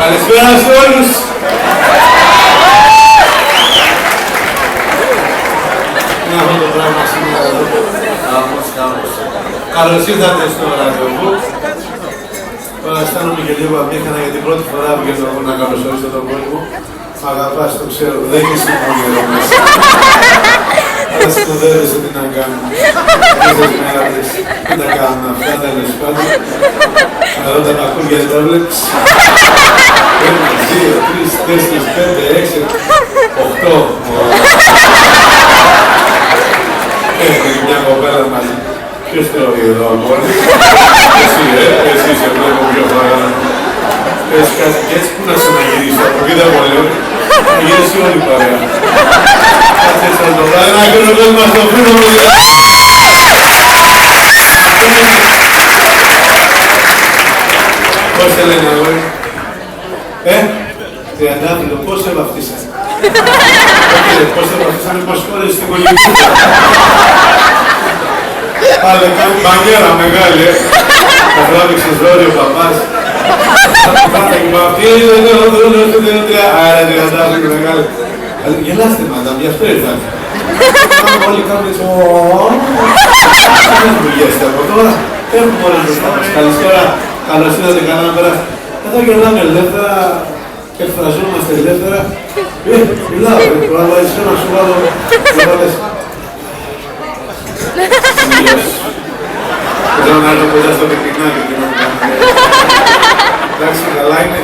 Καλησπέρα σε όλους. Είναι αυτό το πράγμα σήμερα εδώ. Καλώς ήρθατε στο ραδιοβού. Τώρα αισθάνομαι και λίγο απίθανα για την πρώτη φορά που βγαίνω να καλωσορίσω τον κόσμο. Μ' αγαπάς, το ξέρω, δεν είσαι συμφωνή εδώ μέσα. Αλλά συνοδεύεσαι τι να κάνω. Τέσσερις μέρες, τι να κάνουν αυτά, τέλος πάντων. Εδώ τα πακούρια δεν τα βλέπεις. 1, 2, 3, 4, 5, 6, 8. Έχει μια κοπέλα μαζί. Ποιος τρώει εδώ αγόρι? Εσύ, εσύ σε βλέπω πιο παρά. Πες κάτι και έτσι, πού να σε να γυρίσω, από εκεί δεν λέω. Να γυρίσει όλη η παρέα. Κάτσε έτσι το βράδυ, να κάνω το μας το φρύνο μου. Πώς σε λένε αγόρι? Τριαντάφυλλο, πώς σε βαφτίσανε? Όχι, πώς σε βαφτίσανε, πώς φορές στην κολυμπούτα. Πάλε κάνει μπανιέρα μεγάλη, θα τράβηξες δόρυ ο παπάς. Πάτα και βαφτίζει, άρα τριαντάφυλλο μεγάλη. Γελάστε μαντάμ, γι' αυτό ήρθατε. Όλοι κάνουν έτσι, δεν δουλειέστε από τώρα. Έχουμε όλες μπροστά μας. Καλησπέρα, καλώς ήρθατε, καλά να περάσετε. Εδώ γελάμε ελεύθερα, εκφραζόμαστε ελεύθερα. Μιλάω, τώρα εσύ να σου βάλω, να βάλεις. Θέλω να έρθω κοντά στο πικνάκι και να μου κάνω. Εντάξει, καλά είναι.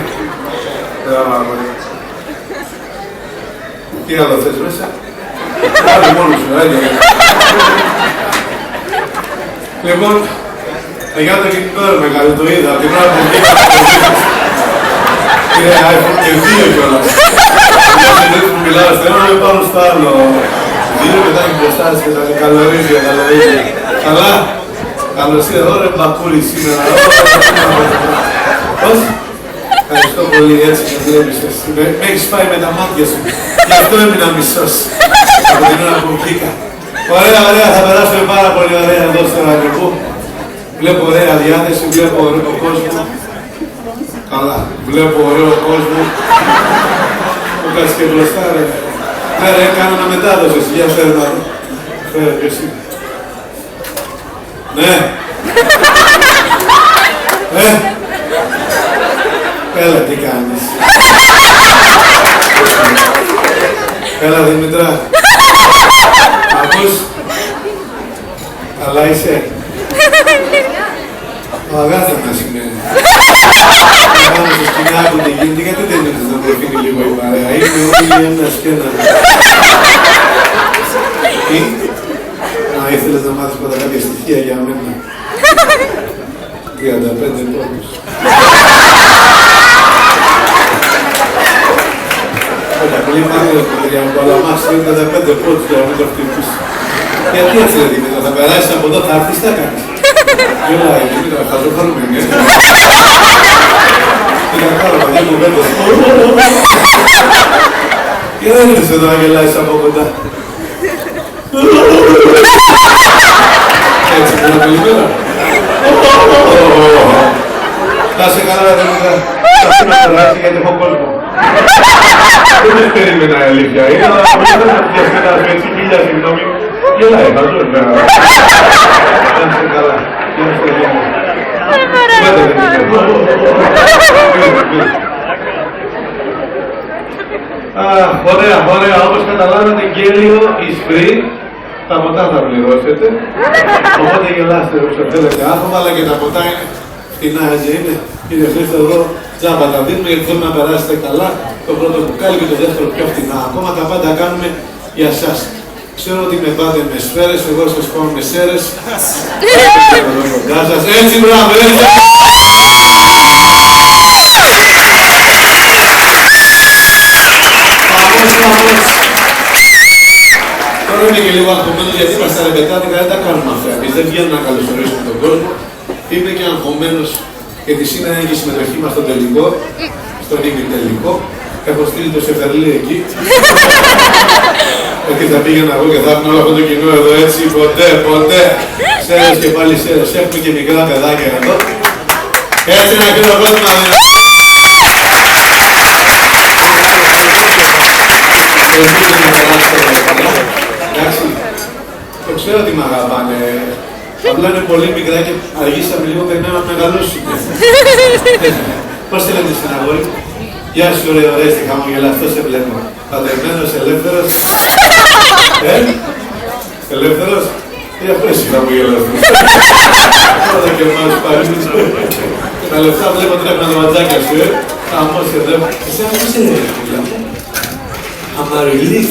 Τι άλλο θες μέσα? Πάρε μόνος σου, μωράκια. Λοιπόν, για το κινητό ρε μεγάλο, το είδα, την ώρα που βγήκα. Είναι iPhone και 2 κιόλας. Δεν μου μιλάω, θέλω να με πάρω στο άλλο. 2 μετά και μπροστά και τα καλωρίζια. Καλά. Καλώς ήρθατε εδώ ρε μπακούρι σήμερα. Πώς? Ευχαριστώ πολύ, έτσι με βλέπεις εσύ. Με έχεις πάει με τα μάτια σου. Γι' αυτό έμεινα μισός. Από την ώρα που βγήκα. Ωραία, θα περάσουμε πάρα πολύ ωραία εδώ στο ραντεβού. Βλέπω ωραία διάθεση, βλέπω ωραίο κόσμο. Καλά, βλέπω ωραίο κόσμο. Μου κάτσε και μπροστά ρε. Ρε, έκανα να μετάδοσες, για φέρε να δω. Φέρε και εσύ. Ναι. Έλα, τι κάνεις. Έλα, Δημητρά. Ακούς. Καλά είσαι. Ο αγάθα να σημαίνει. Πάνω στο σκηνά που τι γίνεται, γιατί δεν είναι να προφήνει λίγο η παρέα. Είναι όλοι ένας και ένα. Τι. Να ήθελες να μάθεις πάντα κάποια στοιχεία για μένα. 35 πόντους. Όταν πολύ μάθηκες με τρία μου παλαμάς, 35 πόντους για να μην το χτυπήσεις. Γιατί έτσι ρε Δημήτρα, θα περάσεις από εδώ, θα έρθεις, τι θα κάνεις. Γελάει, Δημήτρα, θα ζω χαρούμενη, έτσι. Τι να κάνω, παιδιά μου πέτω. Και δεν ήρθες εδώ να γελάεις από κοντά. Έτσι, είναι καλημέρα. Θα σε καλά, Δημήτρα. Θα αφήνω να περάσει γιατί έχω κόσμο. Δεν με περίμενα η αλήθεια. Είναι να πιάσει ένα έτσι χίλια, συγγνώμη. Γελάει, θα ζω, βέβαια. Θα σε καλά. Ωραία, όπως καταλάβατε, γέλιο εισπρί, τα ποτά θα πληρώσετε, οπότε γελάστε όσο θέλετε άτομα, αλλά και τα ποτά είναι φτηνά, έτσι είναι. Κύριε Χρήστο, εδώ τζάμπα τα δίνουμε γιατί θέλουμε να περάσετε καλά, το πρώτο μπουκάλι και το δεύτερο πιο φτηνά. Ακόμα τα πάντα κάνουμε για εσάς. Ξέρω ότι με πάτε με σφαίρες, εγώ σας πάω με σέρες. Γεια σας, έτσι μπράβο, έτσι. Τώρα είμαι και λίγο αγχωμένος γιατί είμαστε ρεπετάτικα, δεν τα κάνουμε αυτά. Εμείς δεν βγαίνουμε να καλωσορίσουμε τον κόσμο. Είμαι και αγχωμένος γιατί σήμερα είναι και η συμμετοχή μας στο τελικό, στον ημιτελικό. Έχω στείλει το Σεφερλί εκεί. Ότι θα πήγαινα εγώ και θα έρθουν όλο αυτό το κοινό εδώ έτσι, ποτέ. Σέρες και πάλι σέρες. Έχουμε και μικρά παιδάκια εδώ. Έτσι να κρίνω κόσμο να δει. Εντάξει, το ξέρω ότι μ' αγαπάνε. Απλά είναι πολύ μικρά και αργήσαμε λίγο, περιμένω να μεγαλώσουμε. Πώς θέλετε στην αγόρη. Γεια σου, ωραία, στη χαμογελαστό σε βλέπω. Πατερμένος, ελεύθερος. Ελεύθερος. Αυτό εσύ χαμογελαστός. Τώρα και μας παρήμεις. Τα λεφτά βλέπω τρέχουν τα ματζάκια σου, Χαμός εδώ. Εσένα πώς είναι, φίλα μου. Αμαριλή.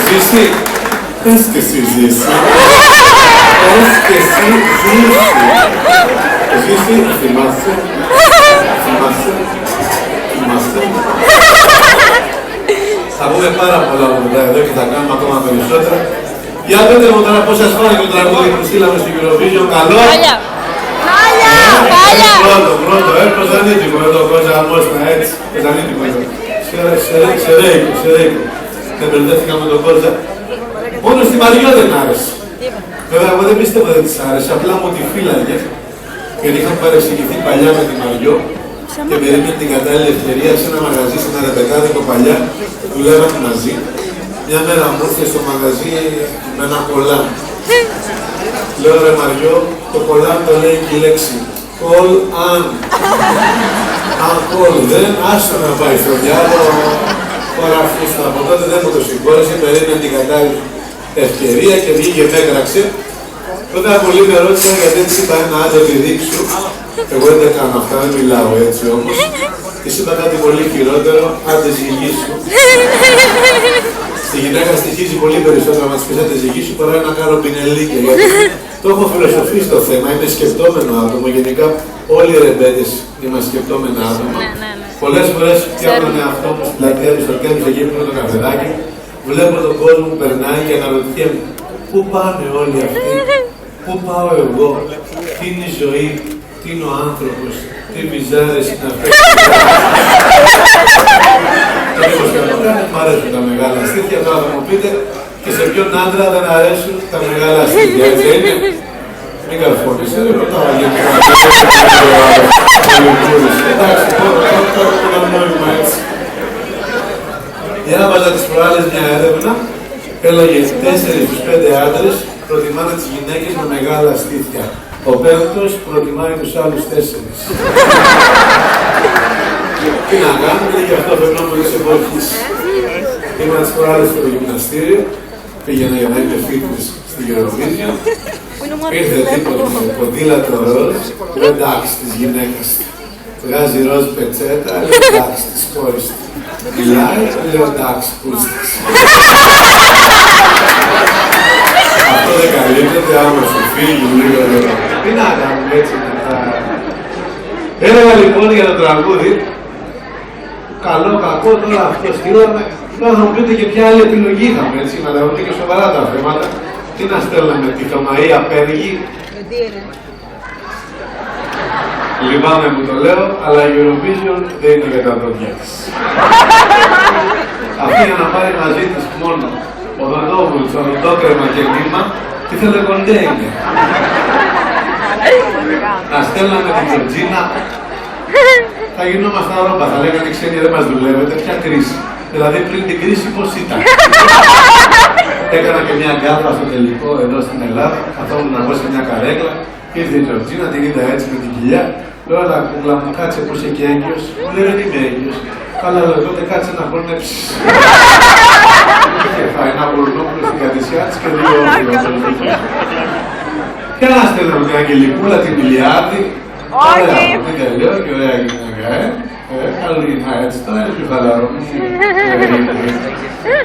Ζήσει. Πες και εσύ ζήσει. Πες και εσύ ζήσει. Ζήσει, θυμάσαι. Θα πούμε πάρα πολλά μετά εδώ και θα κάνουμε ακόμα περισσότερα. Για πείτε μου τώρα πώς σας φάνηκε το τραγούδι που στείλαμε στην Eurovision. Καλό. Πρώτο, προζανίτικο εδώ, κοζαμόστα, έτσι. Προζανίτικο εδώ. Σερέικο. Δεν μπερδεύτηκα με τον Κόρτζα. Μόνο στη Μαριό δεν άρεσε. Βέβαια, εγώ δεν πίστευα ότι της άρεσε, απλά μου τη φύλαγε. Γιατί είχαν παρεξηγηθεί παλιά με τη Μαριό και περίμενε την κατάλληλη ευκαιρία σε ένα μαγαζί, σε ένα ρεπετάδικο παλιά, που λέγαμε μαζί. Μια μέρα μου ήρθε στο μαγαζί με ένα κολάν. Λέω ρε Μαριό, το κολάν το λέει και η λέξη. Call an. Αν call δεν, άστο να πάει στο διάλογο. Τώρα αφήστε από τότε δεν μου το συγχώρεσε, περίμενε την κατάλληλη ευκαιρία και βγήκε, με έκραξε Όταν πολλοί με ρώτησαν γιατί έτσι είπα ένα άντρα επιδείξου, εγώ δεν κάνω αυτά, δεν μιλάω έτσι όμως. Της είπα κάτι πολύ χειρότερο, άντε ζυγίσου. Στη γυναίκα στοιχίζει πολύ περισσότερο να της πεις άντε ζυγίσου παρά να κάνω πινελίκια. Γιατί το έχω φιλοσοφήσει το θέμα, είμαι σκεπτόμενο άτομο. Γενικά όλοι οι ρεμπέτες είμαστε σκεπτόμενα άτομα. Πολλές φορές φτιάχνω ένα αυτό που στην πλατεία του στο τέλος εκεί που είναι το καφεδάκι. Βλέπω τον κόσμο που περνάει και αναρωτιέμαι πού πάνε όλοι αυτοί, πού πάω εγώ, τι είναι η ζωή, τι είναι ο άνθρωπος, τι βυζάρες είναι αυτές. Και όπως και αυτό μου αρέσουν τα μεγάλα στήθια, τώρα θα μου πείτε και σε ποιον άντρα δεν αρέσουν τα μεγάλα στήθια, έτσι είναι. Μην καρφώνεσαι, δεν ρωτάω γενικά. Εντάξει, τώρα το νόημα έτσι. Διάβαζα τις προάλλες μια έρευνα, έλεγε 4 στους 5 άντρες προτιμάνε τις γυναίκες με μεγάλα στήθια. Ο πέμπτος προτιμάει τους άλλους 4. Τι να κάνουμε, είναι και αυτό φαινόμενο της εποχής. Ήμουν τις προάλλες στο γυμναστήριο, πήγαινα για να είμαι fitness στη Eurovision. Ήρθε τύπος με ποδήλατο ροζ, εντάξει της γυναίκας. Βγάζει ροζ πετσέτα, λέω εντάξει της κόρης του. Μιλάει, λέω εντάξει πούστης. Αυτό δεν καλύπτεται άμα σου φύγει λίγο εδώ. Τι να κάνουμε έτσι μετά. Έλεγα λοιπόν για το τραγούδι, καλό, κακό, τώρα αυτό στείλαμε. Τώρα θα μου πείτε και ποια άλλη επιλογή είχαμε, έτσι, να τα δούμε και σοβαρά τα θέματα. Τι να στέλναμε, τη Θωμαΐ απέργη. Λυπάμαι που το λέω, αλλά η Eurovision δεν είναι για τα δόντια της. Αυτή για να πάρει μαζί της μόνο οδοντόβουλς, οδοντόκρεμα και νήμα, ήθελε κοντέινερ. Να στέλναμε την Τζορτζίνα, θα γινόμασταν ρόμπα, θα λέγανε οι ξένοι δεν μας δουλεύετε, ποια κρίση. Δηλαδή πριν την κρίση πώς ήταν. Έκανα και μια γκάφα στο τελικό εδώ στην Ελλάδα, καθόμουν να βγω σε μια καρέκλα, ήρθε η Τζορτζίνα, την είδα έτσι με την κοιλιά. Λέω, αλλά κουκλά μου κάτσε που είσαι και έγκυος. Μου λέει, δεν είμαι έγκυος. Καλά, λέω, τότε κάτσε να χορνέψεις. Και φάει ένα μπουρνόπουλο στην κατησιά της και 2 ώρες. Και να στέλνω την Αγγελικούλα, την Ηλιάδη. Ωραία, μην τελειώ και ωραία γυναίκα, Καλή, έτσι, τώρα είναι πιο χαλαρό.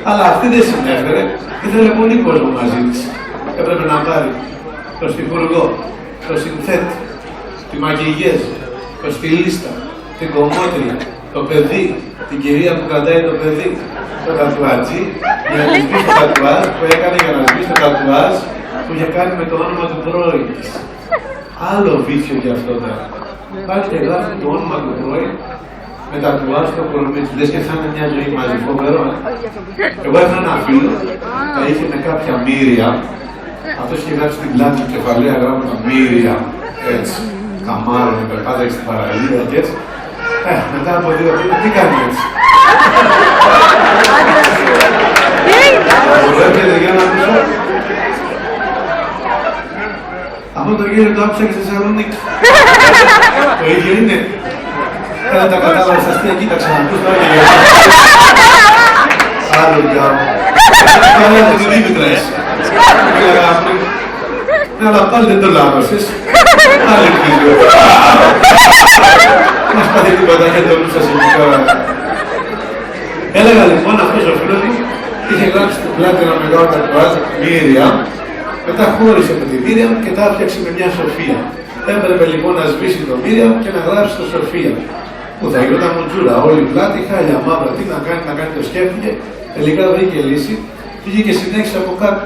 Αλλά αυτή δεν συνέφερε, ήθελε πολύ κόσμο μαζί της. Έπρεπε να πάρει το στιχουργό, το συνθέτη, τη μακιγιέζ, το στιλίστα, την κομμότρια, το παιδί, την κυρία που κρατάει το παιδί, το τατουάτζι, για να σβήσει το τατουάζ που έκανε για να σβήσει το τατουάζ που είχε κάνει με το όνομα του πρώην της. Άλλο βίτσιο κι αυτό τώρα. Πάει και γράφει το όνομα του πρώην με τατουάζ στο κορμί του. Λες και θα είναι μια ζωή μαζί, φοβερό. Εγώ είχα ένα φίλο, τα είχε με κάποια μύρια. Αυτός είχε γράψει την πλάτη του κεφαλαία γράμματα μύρια, έτσι. Καμάρωνε, περπάταγε στην παραλία και έτσι. Μετά από 2 χρόνια, τι κάνει έτσι. Μου έπαιζε για να ακούσω. Αυτό το γύρο το άκουσα και στη Θεσσαλονίκη. Το ίδιο είναι. Δεν τα κατάλαβα στα αστεία, κοίταξα να ακούς τώρα και για άλλο γκάμο. Καλά το Δήμητρα εσύ. Ναι, αλλά πάλι δεν το λάβωσες. Άλλη κρύβιο. Μας πάθει τίποτα και το νου σας εκεί τώρα. Έλεγα λοιπόν αυτός ο φίλος μου είχε γράψει στην πλάτη ένα μεγάλο τατουάζ Μύρια. Μετά χώρισε με τη Μύρια και τα έφτιαξε με μια Σοφία. Έπρεπε λοιπόν να σβήσει το Μύρια και να γράψει το Σοφία. Που θα γινόταν μουτζούρα, όλη πλάτη, χάλια μαύρα, τι να κάνει το σκέφτηκε. Τελικά βρήκε λύση. Πήγε και συνέχισε από κάτω.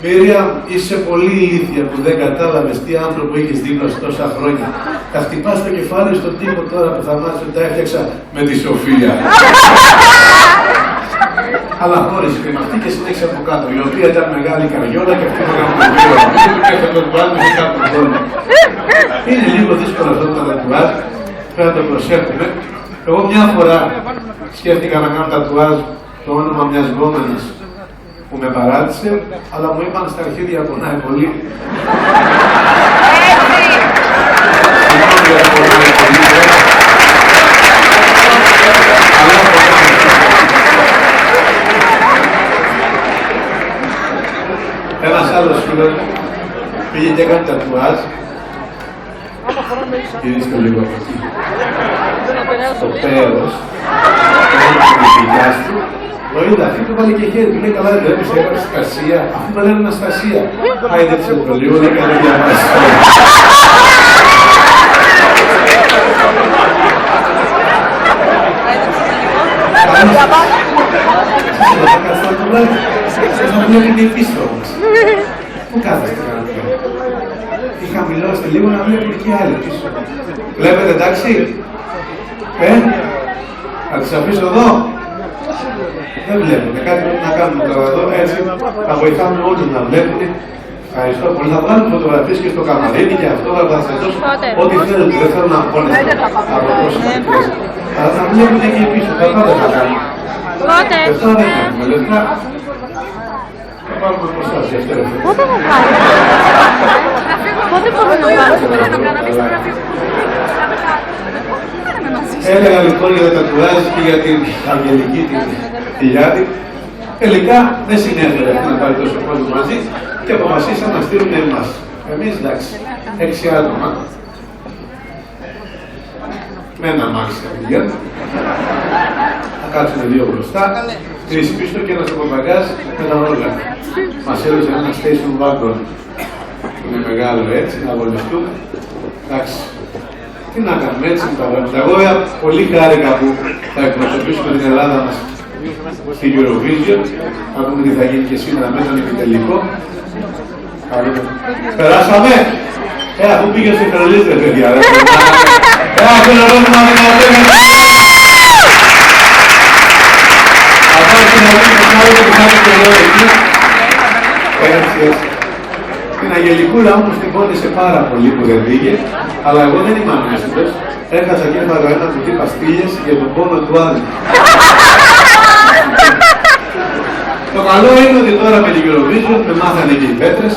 Μύρια, είσαι πολύ ηλίθια που δεν κατάλαβες τι άνθρωπο είχες δίπλα σου τόσα χρόνια. Θα χτυπάς το κεφάλι στον τύπο τώρα που θα μάθεις ότι τα έφτιαξα με τη Σοφία. Αλλά χώρισε και με αυτή και συνέχισε από κάτω. Η οποία ήταν μεγάλη καριόλα και αυτή ήταν πολύ ωραία. Και θα τον βάλουμε και κάτω χρόνο. Είναι λίγο δύσκολο αυτό το τατουάζ. Πρέπει να το προσέχουμε. Εγώ μια φορά σκέφτηκα να κάνω τατουάζ το όνομα μιας γκόμενας που με παράτησε, αλλά μου είπαν στα αρχίδια πονάει πολύ. Ένας άλλος φίλος πήγε κάνει τατουάζ. Γυρίστε λίγο από εκεί. Το πέρος, το δικιάς του. Λοίδα, αυτή του βάλει και χέρι, του λέει καλά δεν βλέπεις, έκανε Αστασία. Αφού με λένε Αναστασία. Άιδεψε το λίγο, δεν έκανε διαβάσει. Θα βλέπετε πίσω όμως. Πού κάθεστε κανένα. Ή χαμηλώστε λίγο να βλέπετε και άλλοι πίσω. Βλέπετε εντάξει. Θα τις αφήσω εδώ. Δεν βλέπετε. Κάτι πρέπει να κάνουμε τώρα εδώ. Έτσι θα βοηθάμε όλους να βλέπουν. Ευχαριστώ πολύ. Θα βγάλουμε φωτογραφίες και στο καμαρίνι και αυτό θα σας δώσω ό,τι θέλετε. Δεν θέλω να πόνεστε από πόσο μακρές. Αλλά θα βλέπετε εκεί πίσω. Θα πάντα θα κάνουμε. Πότε? Λεφτά δεν έχουμε. Λεφτά θα πάρουμε προστασία. Πότε θα πάρει? Πότε μπορούμε να πάρουμε? Έλεγα λοιπόν για τα τατουάζ και για την Αγγελική την Χιλιάδη. Τελικά δεν συνέφερε αυτή να πάρει τόσο κόσμο μαζί και αποφασίσαν να στείλουν εμάς. Εμείς εντάξει, 6 άτομα. Με ένα αμάξι θα πηγαίνουν. Θα κάτσουν 2 μπροστά, 3 πίσω και ένας από μπαγκάζ με τα όργανα. Μας έδωσε ένα station wagon. Είναι μεγάλο έτσι, να αγωνιστούμε. Εντάξει. Τι να κάνουμε έτσι με τα πράγματα. Εγώ πολύ χάρηκα που θα εκπροσωπήσουμε την Ελλάδα μας στη Eurovision. Θα δούμε τι θα γίνει και σήμερα με τον επιτελικό. Περάσαμε! Αφού πήγε στο Φερολίζε, παιδιά. Αυτό είναι ερώτημα με τα παιδιά. Αυτό είναι να δούμε το άλλο που θα είναι και εδώ εκεί. Έτσι, έτσι. Την Αγγελικούλα όμως την πόνισε πάρα πολύ που δεν πήγε, αλλά εγώ δεν είμαι ανέστητος. Έχασα και έφαγα ένα κουτί παστίλιες για τον πόνο του άλλου. Το καλό είναι ότι τώρα με την Eurovision με μάθανε και οι πέτρες